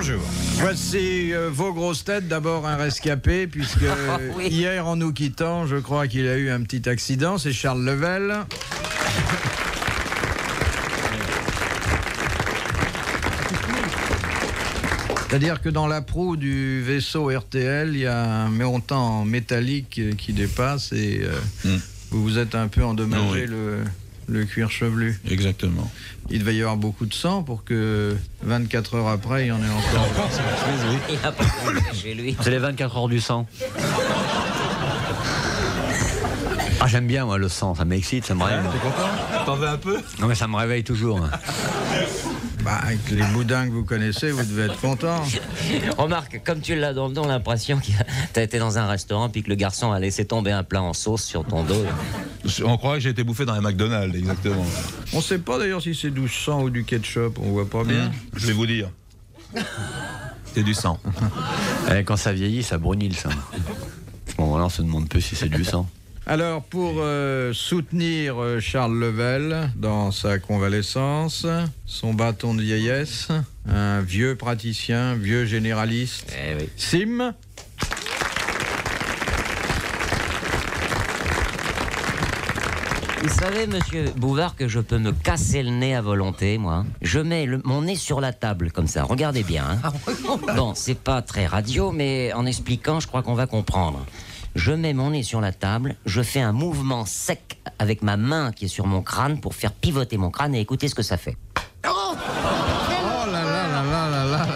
Bonjour. Voici vos grosses têtes. D'abord un rescapé, puisque Oui. hier en nous quittant, je crois qu'il a eu un petit accident. C'est Charles Level. C'est-à-dire que dans la proue du vaisseau RTL, il y a un montant métallique qui dépasse et vous vous êtes un peu endommagé le cuir chevelu. Exactement. Il devait y avoir beaucoup de sang pour que 24 heures après, il y en ait encore. Il a pas compris chez lui. C'est les 24 heures du sang. Ah, j'aime bien, moi, le sang, ça m'excite, ça me réveille. T'es content? T'en veux un peu? Non, mais ça me réveille toujours. Bah, avec les boudins que vous connaissez, vous devez être content. Remarque, comme tu l'as dans le dos, l'impression que t'as été dans un restaurant puis que le garçon a laissé tomber un plat en sauce sur ton dos. On croirait que j'ai été bouffé dans un McDonald's, exactement. On sait pas d'ailleurs si c'est du sang ou du ketchup, on voit pas bien. Je vais vous dire. C'est du sang. Quand ça vieillit, ça brunit le sang. À ce moment-là, on se demande peu si c'est du sang. Alors, pour soutenir Charles Level dans sa convalescence, son bâton de vieillesse, un vieux praticien, vieux généraliste, Eh oui. Sim. Vous savez, monsieur Bouvard, que je peux me casser le nez à volonté, moi. Je mets mon nez sur la table, comme ça. Regardez bien. Hein. Bon, c'est pas très radio, mais en expliquant, je crois qu'on va comprendre. Je mets mon nez sur la table, je fais un mouvement sec avec ma main qui est sur mon crâne pour faire pivoter mon crâne et écoutez ce que ça fait. Oh là là là là là là là.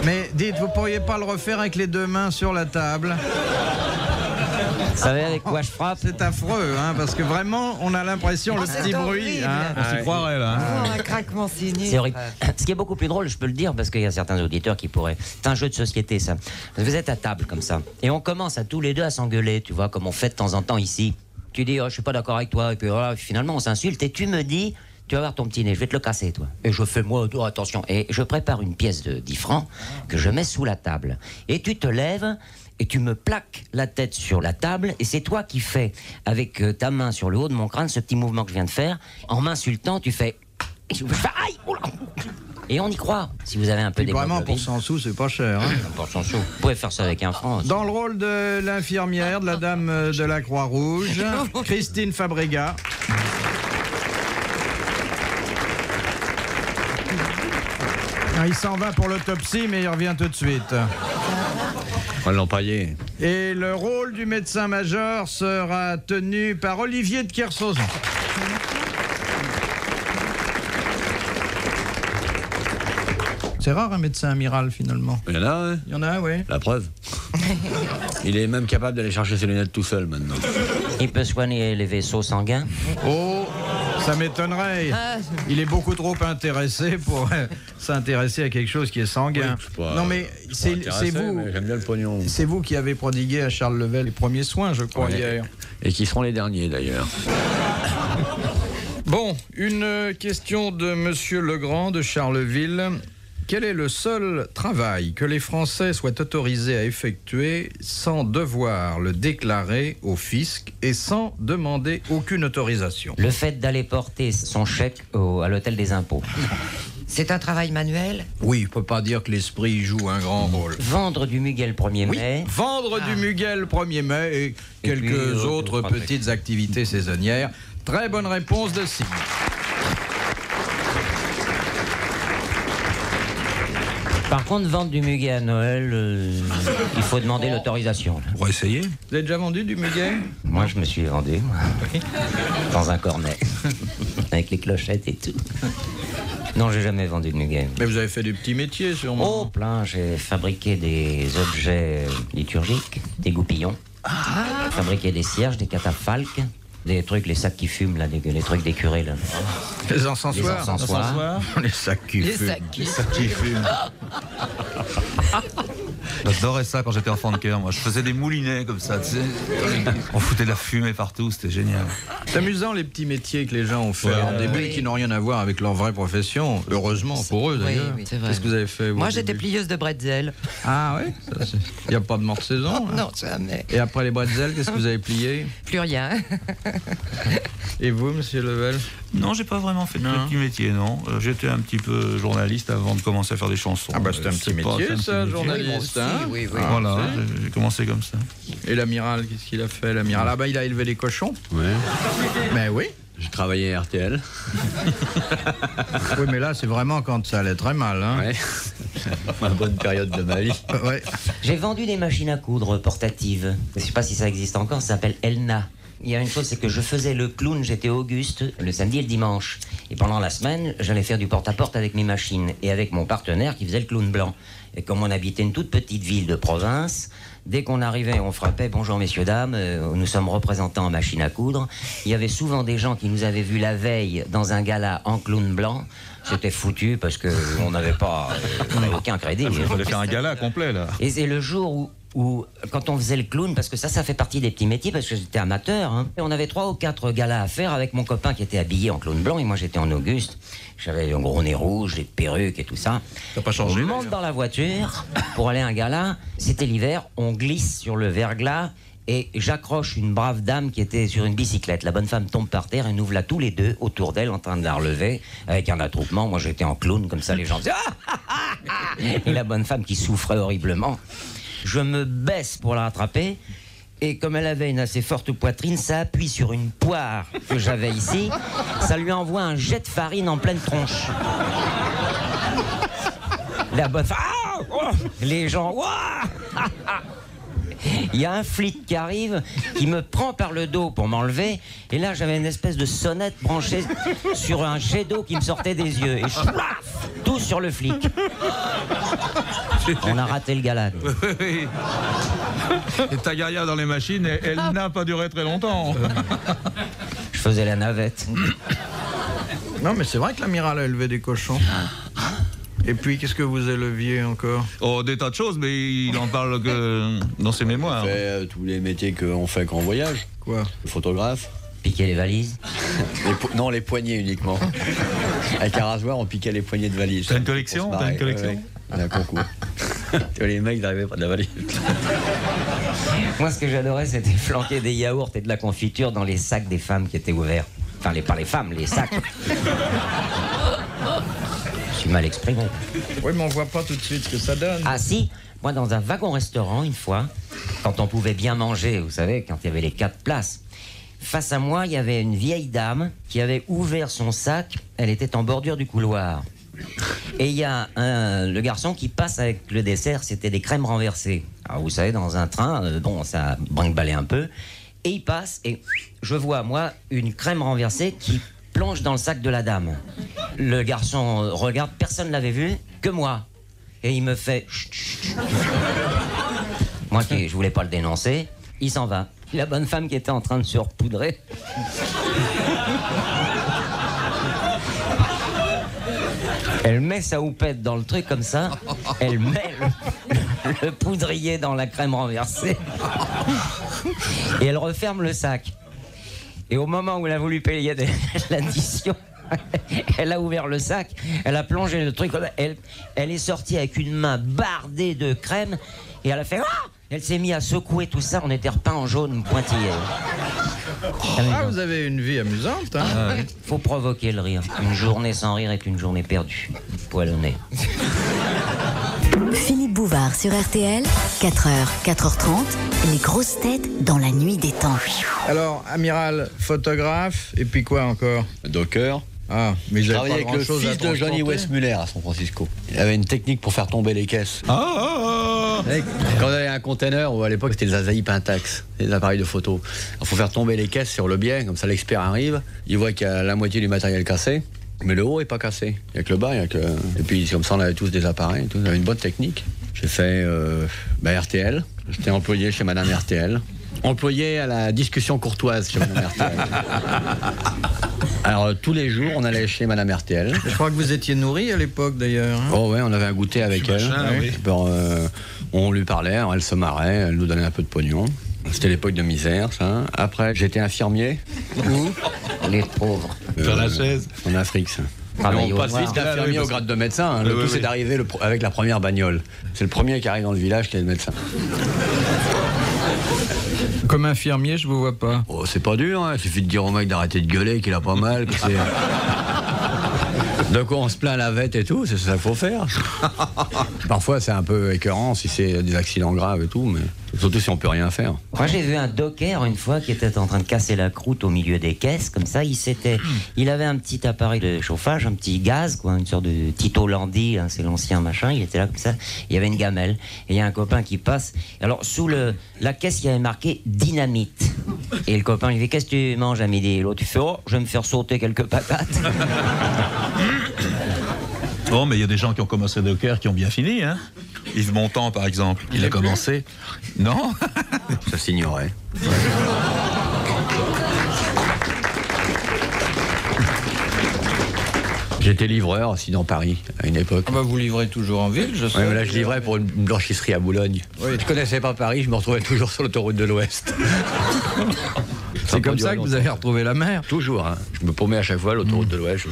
Mais dites, vous pourriez pas le refaire avec les deux mains sur la table? Vous savez avec quoi je frappe? C'est affreux, hein, parce que vraiment, on a l'impression, le petit bruit. Hein. On s'y croirait, là. Hein. Un craquement sinistre. C'est horrible. Ce qui est beaucoup plus drôle, je peux le dire, parce qu'il y a certains auditeurs qui pourraient... C'est un jeu de société, ça. Vous êtes à table, comme ça, et on commence à tous les deux à s'engueuler, tu vois, comme on fait de temps en temps ici. Tu dis, oh, je suis pas d'accord avec toi, et puis voilà, finalement, on s'insulte, et tu me dis, tu vas voir ton petit nez, je vais te le casser, toi. Et je fais, moi, oh, attention. Et je prépare une pièce de 10 francs que je mets sous la table. Et tu te lèves... Et tu me plaques la tête sur la table, et c'est toi qui fais, avec ta main sur le haut de mon crâne, ce petit mouvement que je viens de faire. En m'insultant, tu fais... Je fais aïe, oula. Et on y croit, si vous avez un peu Puis vraiment, d'hémoglobine. pour 100 sous, c'est pas cher. Hein. Pour 100 sous. Vous pouvez faire ça avec un franc. Dans le rôle de l'infirmière, de la dame de la Croix-Rouge, Christine Fabrega. Ah, il s'en va pour l'autopsie, mais il revient tout de suite. On va l'empailler. Et le rôle du médecin-major sera tenu par Olivier de Kersauzon. C'est rare un médecin amiral, finalement. Il y en a, hein? Il y en a un, oui. La preuve. Il est même capable d'aller chercher ses lunettes tout seul, maintenant. Il peut soigner les vaisseaux sanguins. Oh, ça m'étonnerait. Il est beaucoup trop intéressé pour s'intéresser à quelque chose qui est sanguin. Oui, je sais pas, non, mais c'est vous. Mais j'aime bien le pognon. C'est vous qui avez prodigué à Charles Level les premiers soins, je crois, Ouais. hier. Et qui seront les derniers, d'ailleurs. Bon, une question de Monsieur Legrand de Charleville. Quel est le seul travail que les Français soient autorisés à effectuer sans devoir le déclarer au fisc et sans demander aucune autorisation? Le fait d'aller porter son chèque à l'hôtel des impôts. C'est un travail manuel. Oui, on peut pas dire que l'esprit joue un grand rôle. Vendre du muguet le 1er mai. Vendre du muguet le 1er mai et quelques puis, autres autres petites activités saisonnières. Très bonne réponse de Sim. Par contre, vendre du muguet à Noël, il faut demander l'autorisation. là. On va essayer. Vous avez déjà vendu du muguet? Moi, je me suis vendu, moi. Dans un cornet. Avec les clochettes et tout. Non, j'ai jamais vendu de muguet. Mais vous avez fait du petit métier, sûrement. Oh, plein, j'ai fabriqué des objets liturgiques, des goupillons. Fabriqué des cierges, des catafalques, des trucs, les sacs qui fument, là, les trucs des curés, là. Les encensoirs. Les encensoirs. Les sacs qui fument. sacs qui Les sacs qui fument. J'adorais ça quand j'étais enfant de cœur. Moi, je faisais des moulinets comme ça, tu sais. On foutait de la fumée partout, c'était génial. C'est amusant les petits métiers que les gens ont fait en début et qui n'ont rien à voir avec leur vraie profession. Heureusement pour eux d'ailleurs. Oui, c'est vrai. Qu'est-ce que vous avez fait vous, Moi, au j'étais début plieuse de bretzel. Ah oui. Il n'y a pas de mort de saison. Hein. Non, jamais. Et après les bretzels, qu'est-ce que vous avez plié? Plus rien. Et vous, monsieur Level? Non, j'ai pas vraiment fait de petit métier, non. J'étais un petit peu journaliste avant de commencer à faire des chansons. Ah bah c'est un petit métier ça, journaliste. Hein Oui, oui. Voilà, j'ai commencé comme ça. Et l'amiral, qu'est-ce qu'il a fait l'amiral? Ah bah il a élevé les cochons. Ouais. Mais oui. J'ai travaillé à RTL. Oui, mais là c'est vraiment quand ça allait très mal. Hein. Ouais. Ma bonne période de ma vie. Ouais. J'ai vendu des machines à coudre portatives. Je sais pas si ça existe encore, ça s'appelle Elna. Il y a une chose, c'est que je faisais le clown, j'étais Auguste, le samedi et le dimanche. Et pendant la semaine, j'allais faire du porte-à-porte avec mes machines et avec mon partenaire qui faisait le clown blanc. Et comme on habitait une toute petite ville de province, dès qu'on arrivait, on frappait « Bonjour messieurs, dames, nous sommes représentants en machine à coudre ». Il y avait souvent des gens qui nous avaient vus la veille dans un gala en clown blanc. C'était foutu parce qu'on n'avait pas aucun crédit. Il fallait faire un gala complet, là. Et c'est le jour où, quand on faisait le clown, parce que ça fait partie des petits métiers, parce que j'étais amateur, hein, et on avait 3 ou 4 galas à faire avec mon copain qui était habillé en clown blanc, et moi j'étais en Auguste. J'avais un gros nez rouge, des perruques et tout ça. T'as pas changé? On monte dans la voiture pour aller à un gala. C'était l'hiver, on glisse sur le verglas, et j'accroche une brave dame qui était sur une bicyclette. La bonne femme tombe par terre et nous voilà tous les deux autour d'elle en train de la relever avec un attroupement. Moi j'étais en clown, comme ça les gens disaient et la bonne femme qui souffrait horriblement. Je me baisse pour la rattraper et comme elle avait une assez forte poitrine, ça appuie sur une poire que j'avais ici. Ça lui envoie un jet de farine en pleine tronche. La bonne femme... Ah oh les gens... Il y a un flic qui arrive, qui me prend par le dos pour m'enlever, et là j'avais une espèce de sonnette branchée sur un jet d'eau qui me sortait des yeux, et chlaf, tout sur le flic. On a raté le gala. Oui. Et ta guerrière dans les machines, elle n'a pas duré très longtemps. Je faisais la navette. Non mais c'est vrai que l'amiral a élevé des cochons. Et puis, qu'est-ce que vous éleviez encore? Oh, des tas de choses, mais il en parle que dans ses mémoires. On fait tous les métiers qu'on fait quand on voyage. Quoi? Le photographe. Piquer les valises. Non, les poignées uniquement. Avec un rasoir, on piquait les poignées de valises. T'as une collection? T'as une collection? On a un concours. Les mecs n'arrivaient pas de la valise. Moi, ce que j'adorais, c'était flanquer des yaourts et de la confiture dans les sacs des femmes qui étaient ouverts. Enfin, pas les femmes, les sacs. Je suis mal exprimé. Oui, mais on voit pas tout de suite ce que ça donne. Ah si, moi dans un wagon-restaurant, une fois, quand on pouvait bien manger, vous savez, quand il y avait les 4 places, face à moi, il y avait une vieille dame qui avait ouvert son sac, elle était en bordure du couloir. Et il y a le garçon qui passe avec le dessert, c'était des crèmes renversées. Alors vous savez, dans un train, bon, ça brinque-ballait un peu, et il passe, et je vois, moi, une crème renversée qui plonge dans le sac de la dame. Le garçon regarde, personne ne l'avait vu, que moi. Et il me fait... Chut, chut. Moi, je voulais pas le dénoncer, il s'en va. La bonne femme qui était en train de se repoudrer... Elle met sa houppette dans le truc comme ça, elle met le poudrier dans la crème renversée et elle referme le sac. Et au moment où elle a voulu payer l'addition, elle a ouvert le sac, elle a plongé le truc, elle est sortie avec une main bardée de crème et elle a fait... Ah, elle s'est mise à secouer tout ça, on était repeint en jaune pointillé. Ah, vous avez une vie amusante, hein? Faut provoquer le rire. Une journée sans rire est une journée perdue. Poil au nez. Philippe Bouvard sur RTL, 4h, 4h30, les grosses têtes dans la nuit des temps. Alors, amiral, photographe, et puis quoi encore? Docker. Ah, mais Je j'ai travaillais avec le fils de Johnny Westmuller à San Francisco. Il avait une technique pour faire tomber les caisses. Quand on avait un container, ou à l'époque c'était les Asahi Pentax, les appareils de photo. Il faut faire tomber les caisses sur le biais, comme ça l'expert arrive, il voit qu'il y a la moitié du matériel cassé, mais le haut est pas cassé. Il n'y a que le bas, il y a que... Et puis comme ça on avait tous des appareils, tout. On avait une bonne technique. J'ai fait RTL, j'étais employé chez Madame RTL. Employé à la discussion courtoise chez Madame RTL. Alors tous les jours on allait chez Madame RTL. Je crois que vous étiez nourri à l'époque d'ailleurs. Hein? Oh ouais, on avait un goûter avec elle. Machin, oui. Alors, On lui parlait, elle se marrait, elle nous donnait un peu de pognon. C'était l'époque de misère, ça. Après, j'étais infirmier. Où? Les pauvres. Sur la chaise. En Afrique, ça. Travailler On au passe noir. vite d'infirmier au grade de médecin. Hein. Le tout, c'est d'arriver avec la première bagnole. C'est le premier qui arrive dans le village qui est le médecin. Comme infirmier, je vous vois pas. Oh, c'est pas dur, hein. Il suffit de dire au mec d'arrêter de gueuler, qu'il a pas mal, que c'est... De quoi on se plaint la vette et tout, c'est ça qu'il faut faire. Parfois, c'est un peu écœurant si c'est des accidents graves et tout, mais surtout si on peut rien faire. Moi, j'ai vu un docker une fois qui était en train de casser la croûte au milieu des caisses, comme ça. Il avait un petit appareil de chauffage, un petit gaz, quoi, une sorte de Tito Landi, hein, c'est l'ancien machin. Il était là comme ça. Il y avait une gamelle et il y a un copain qui passe. Alors sous la caisse, il y avait marqué dynamite. Et le copain lui dit qu'est-ce que tu manges à midi? Et l'autre, tu fais oh, je vais me faire sauter quelques patates. Bon, mais il y a des gens qui ont commencé docker qui ont bien fini, hein. Yves Montand, par exemple, il a commencé. Non. Ça s'ignorait. J'étais livreur aussi dans Paris, à une époque. Ah bah vous livrez toujours en ville, je sais. Ouais, mais là, je livrais pour une blanchisserie à Boulogne. Oui. Je connaissais pas Paris, je me retrouvais toujours sur l'autoroute de l'Ouest. C'est comme ça que vous avez retrouvé la mer. Toujours, hein. Je me paumais à chaque fois l'autoroute de l'Ouest.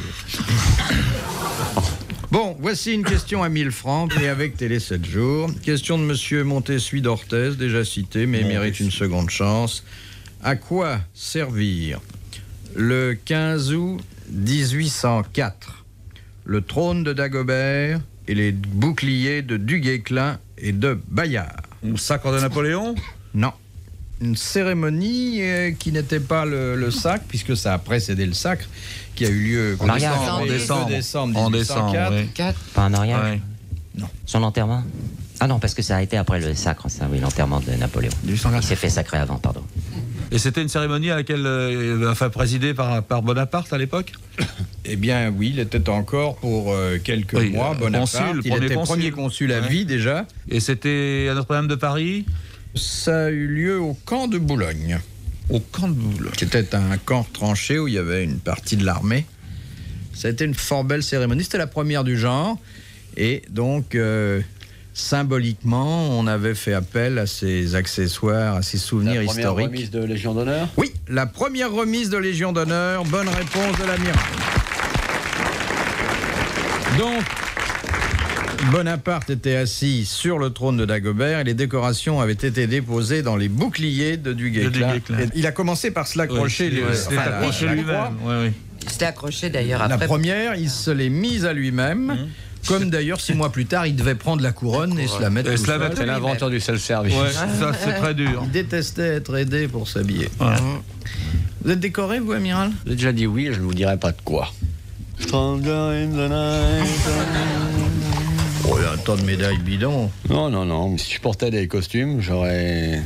Bon, voici une question à 1000 francs, et avec Télé 7 jours. Question de monsieur Montessuie d'Orthez, déjà cité, mais mérite une seconde chance. À quoi servir le 15 août 1804 le trône de Dagobert et les boucliers de Duguesclin et de Bayard? Ou sacre de Napoléon? Non. Une cérémonie qui n'était pas le sacre, puisque ça a précédé le sacre, qui a eu lieu en décembre 1804. Oui. Pas un mariage? Ouais. Non. Son enterrement? Ah non, parce que ça a été après le sacre, ça, oui, l'enterrement de Napoléon. 1804. Il s'est fait sacrer avant, pardon. Et c'était une cérémonie à laquelle, présidée par Bonaparte à l'époque? Eh bien, oui, il était encore pour quelques mois. Bonaparte, consul, il était premier consul à vie déjà. Et c'était à Notre-Dame de Paris? Ça a eu lieu au camp de Boulogne. Au camp de Boulogne. C'était un camp tranché où il y avait une partie de l'armée. Ça a été une fort belle cérémonie. C'était la première du genre. Et donc, symboliquement, on avait fait appel à ces accessoires, à ces souvenirs historiques. La première remise de Légion d'honneur? Oui, la première remise de Légion d'honneur. Bonne réponse de l'amiral. Donc, Bonaparte était assis sur le trône de Dagobert et les décorations avaient été déposées dans les boucliers de Duguesclin. Il a commencé par se l'accrocher lui-même. C'était accroché d'ailleurs après. La première, il se l'est mise à lui-même. Comme d'ailleurs 6 mois plus tard, il devait prendre la couronne et se la mettre tout seul. C'est l'inventeur du self-service. Ouais, ça c'est très dur. Il détestait être aidé pour s'habiller. Ouais. Vous êtes décoré, vous, amiral? J'ai déjà dit oui, je ne vous dirai pas de quoi. Stronger in the night. Oh, il y a un tas de médailles bidons. Non. Si je portais des costumes, j'aurais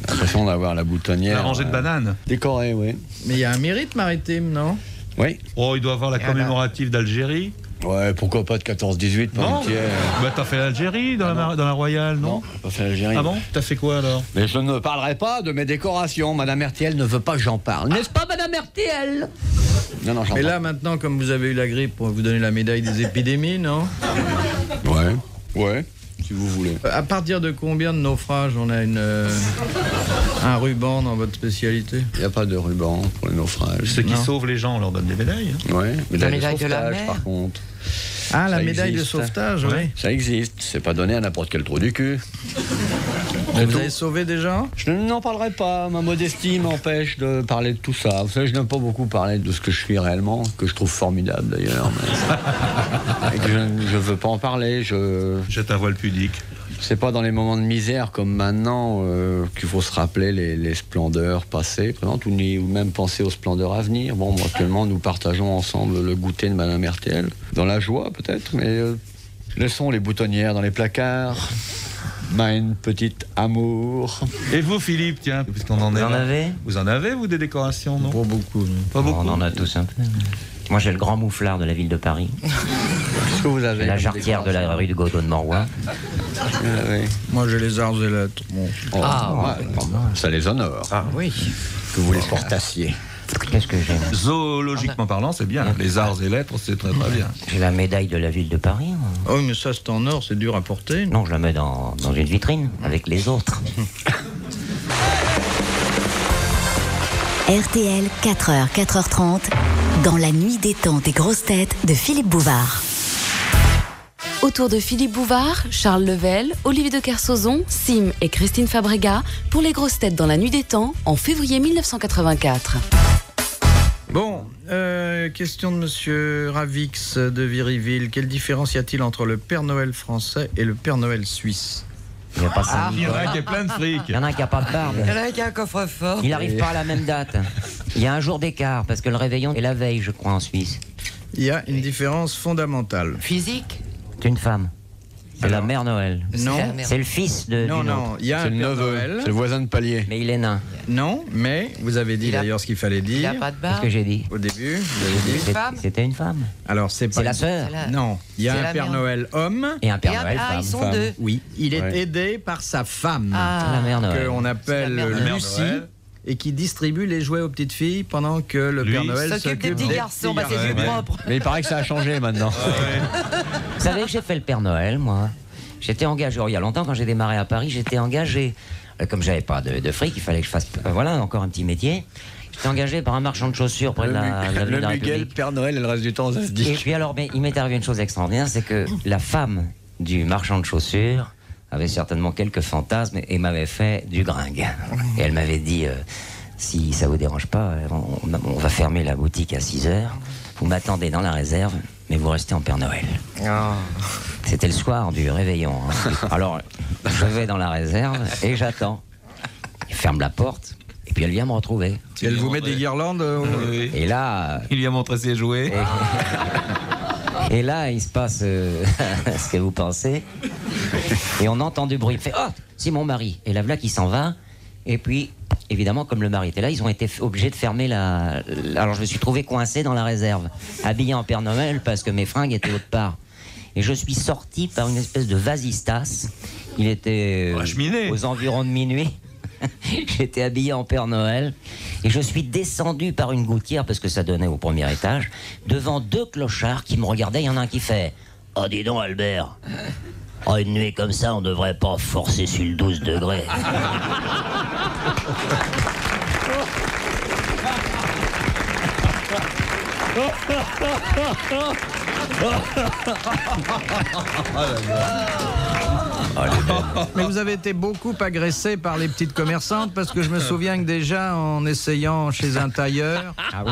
l'impression d'avoir la boutonnière. La rangée de bananes. Décorée, oui. Mais il y a un mérite maritime, non? Oui. Oh, il doit avoir la commémorative d'Algérie. Ouais, pourquoi pas de 14-18 Non. Bah t'as fait l'Algérie dans la Royale, non? J'ai pas fait l'Algérie. Ah bon? T'as fait quoi alors? Mais je ne parlerai pas de mes décorations. Madame RTL ne veut pas que j'en parle. N'est-ce pas, Madame RTL? Non, j'en Mais parle. là, maintenant, comme vous avez eu la grippe, on va vous donner la médaille des épidémies, non? Ouais, si vous voulez. À partir de combien de naufrages on a un ruban dans votre spécialité? Il n'y a pas de ruban pour les naufrages. Ceux qui sauvent les gens, on leur donne des médailles. Hein. Ouais, La médaille médaille de de la sauvetage, mer. par contre. Ah, la Ça médaille existe. de sauvetage, oui. Ça existe, c'est pas donné à n'importe quel trou du cul. Vous avez sauvé des gens? Je n'en parlerai pas, ma modestie m'empêche de parler de tout ça. Vous savez, je n'aime pas beaucoup parler de ce que je suis réellement, que je trouve formidable d'ailleurs. Et que je ne veux pas en parler. Jette un voile pudique. C'est pas dans les moments de misère comme maintenant qu'il faut se rappeler les splendeurs passées, présentes, ou même penser aux splendeurs à venir. Bon, moi, actuellement, nous partageons ensemble le goûter de Madame RTL. Dans la joie, peut-être, mais laissons les boutonnières dans les placards. Mein petit amour. Et vous, Philippe, tiens, puisqu'on en est. Vous en là. avez? Vous en avez, vous, des décorations, non? Pas beaucoup. Non. Pas beaucoup. On en a tous un peu. Moi, j'ai le grand mouflard de la ville de Paris. Qu'est-ce que vous avez? La jarretière de la rue de Godot de Morrois. Oui. Moi, j'ai les arts et lettres. Bon. Oh, ouais, ça les honore. Oui. Que vous les portassiez. Qu'est-ce que j'ai? Zoologiquement parlant, c'est bien. Les arts et lettres, c'est très très bien. J'ai la médaille de la ville de Paris. Moi. Oh, mais ça, c'est en or, c'est dur à porter. Non, je la mets dans une vitrine avec les autres. RTL, 4h, 4h30, dans la nuit des temps des grosses têtes de Philippe Bouvard. Autour de Philippe Bouvard, Charles Level, Olivier de Kersauzon, Sim et Christine Fabrega pour les grosses têtes dans la nuit des temps en février 1984. Bon, question de Monsieur Ravix de Viriville. Quelle différence y a-t-il entre le Père Noël français et le Père Noël suisse? Il n'y a pas ça. Il y en a un qui est plein de fric. Il y en a un qui n'a pas de barbe. Il y en a un qui a un coffre-fort. Il n'arrive pas à la même date. Il y a un jour d'écart parce que le réveillon est la veille, je crois, en Suisse. Il y a une différence fondamentale. Physique? C'est une femme. C'est la mère Noël. Non. C'est le fils de. Non, d'une non, autre. il y a C'est un le Père neveu, Noël. c'est le voisin de palier. Mais il est nain. Non, mais vous avez dit Il a- d'ailleurs ce qu'il fallait Il dire. n'a pas de Qu'est-ce barbe. que j'ai dit? Au début, vous avez dit. Une femme? C'était une femme. Alors, c'est pas. C'est la sœur. Non, il y a C'est un la Père mère. Noël homme. Et un Père Et Noël femme. ils sont femme. deux. Oui, il est Ouais. aidé par sa femme, Ah. La mère Noël. qu'on appelle C'est la mère Lucie, Noël. et qui distribue les jouets aux petites filles pendant que le Lui, Père Noël S'occupe des petits garçons, bah, c'est garçons. plus propre. Mais il paraît que ça a changé maintenant. Vous savez que j'ai fait le Père Noël, moi. J'étais engagé, il y a longtemps, quand j'ai démarré à Paris, j'étais engagé. Comme j'avais pas de fric, il fallait que je fasse, voilà, encore un petit métier. J'étais engagé par un marchand de chaussures près de l'avenue de Le la Miguel, République. Père Noël, et le reste du temps, ça se Et dit. puis alors, mais il m'est arrivé une chose extraordinaire, c'est que la femme du marchand de chaussures avait certainement quelques fantasmes et m'avait fait du gringue. Et elle m'avait dit, si ça vous dérange pas, on va fermer la boutique à 6h. Vous m'attendez dans la réserve, mais vous restez en Père Noël. C'était le soir du réveillon. Hein. Alors, je vais dans la réserve et j'attends. Il ferme la porte et puis elle vient me retrouver. Elle vous met des guirlandes Oui. Et là, Il lui a montré ses jouets. et là, il se passe ce que vous pensez. Et on entend du bruit. Il fait « Oh, c'est mon mari !» Et la voilà qui s'en va. Et puis, évidemment, comme le mari était là, ils ont été obligés de fermer la... Alors, je me suis trouvé coincé dans la réserve, habillé en Père Noël parce que mes fringues étaient autre part. Et je suis sorti par une espèce de vasistas. Il était La cheminée. aux environs de minuit. J'étais habillé en Père Noël et je suis descendu par une gouttière parce que ça donnait au premier étage devant deux clochards qui me regardaient. Il y en a un qui fait « Oh, dis donc Albert, oh, une nuit comme ça, on devrait pas forcer sur le 12 degrés. » Mais vous avez été beaucoup agressé par les petites commerçantes parce que je me souviens que déjà en essayant chez un tailleur, Ah oui.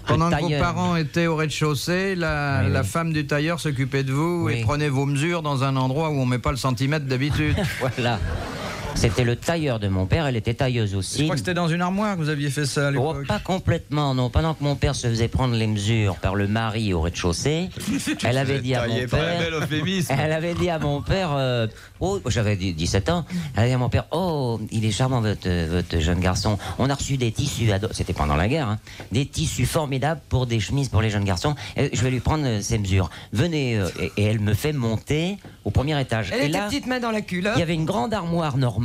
pendant Le que vos tailleur. parents étaient au rez-de-chaussée, la femme du tailleur s'occupait de vous Oui. et prenait vos mesures dans un endroit où on met pas le centimètre d'habitude. Voilà. C'était le tailleur de mon père, elle était tailleuse Je aussi. crois que c'était dans une armoire que vous aviez fait ça à Oh, l'époque. pas complètement, non. Pendant que mon père se faisait prendre les mesures par le mari au rez-de-chaussée, elle avait dit à mon Très père... bel euphémisme. Elle avait dit à mon père, oh, j'avais 17 ans, elle avait dit à mon père, oh, il est charmant votre jeune garçon. On a reçu des tissus, c'était pendant la guerre, hein, des tissus formidables pour des chemises pour les jeunes garçons. Je vais lui prendre ses mesures. Venez, et elle me fait monter au premier étage. Elle et était là, petite main dans la culotte. il y avait une grande armoire normande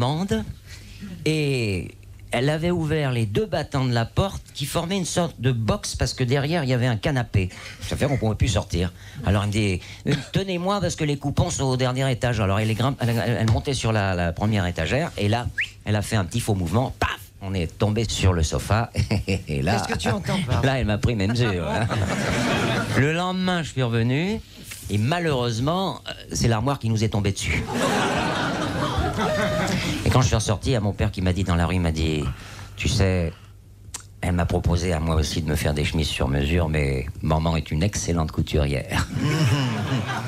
et elle avait ouvert les deux battants de la porte qui formaient une sorte de box parce que derrière il y avait un canapé. Ça fait qu'on ne pouvait plus sortir. Alors elle me dit tenez-moi parce que les coupons sont au dernier étage. Alors elle montait sur la première étagère et là elle a fait un petit faux mouvement. Paf, on est tombé sur le sofa et là. Qu'est-ce que tu entends par Là elle m'a pris mes mesures. Hein. Le lendemain je suis revenu et malheureusement c'est l'armoire qui nous est tombée dessus. Et quand je suis ressorti, il y a mon père qui m'a dit dans la rue, il m'a dit, tu sais, elle m'a proposé à moi aussi de me faire des chemises sur mesure, mais maman est une excellente couturière.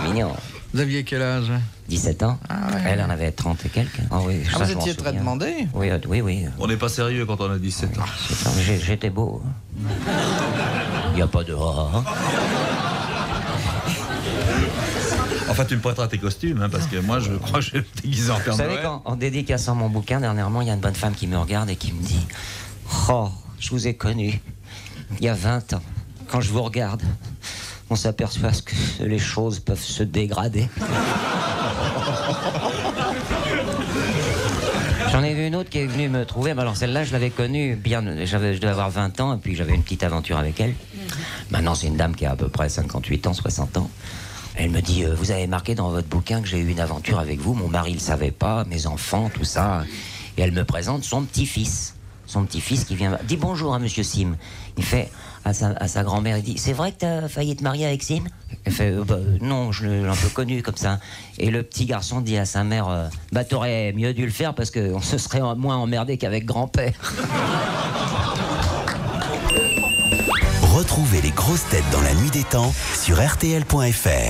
Mignon. Vous aviez quel âge? 17 ans. Ah ouais. Elle en avait 30 et quelques. Ah oui, ça, Vous je m'en étiez très souviens. demandé. Oui, oui. On n'est pas sérieux quand on a 17 ans. J'étais beau. Il n'y a pas de... hein. Enfin, tu me prêteras tes costumes, hein, parce que moi, je crois que je vais me déguiser en Père Vous savez, Noël. en dédicaçant mon bouquin, dernièrement, il y a une bonne femme qui me regarde et qui me dit « Oh, je vous ai connu il y a 20 ans. Quand je vous regarde, on s'aperçoit que les choses peuvent se dégrader. » J'en ai vu une autre qui est venue me trouver. Alors celle-là, je l'avais connue bien. Je devais avoir 20 ans et puis j'avais une petite aventure avec elle. Maintenant, c'est une dame qui a à peu près 58 ans, 60 ans. Elle me dit, vous avez marqué dans votre bouquin que j'ai eu une aventure avec vous. Mon mari le savait pas, mes enfants, tout ça. Et elle me présente son petit-fils. Son petit-fils qui vient... Dis bonjour à Monsieur Sim. Il fait à sa grand-mère, il dit, c'est vrai que t'as failli te marier avec Sim? Elle fait, non, je l'ai un peu connu comme ça. Et le petit garçon dit à sa mère, t'aurais mieux dû le faire parce qu'on se serait moins emmerdé qu'avec grand-père. Retrouvez les grosses têtes dans la nuit des temps sur RTL.fr.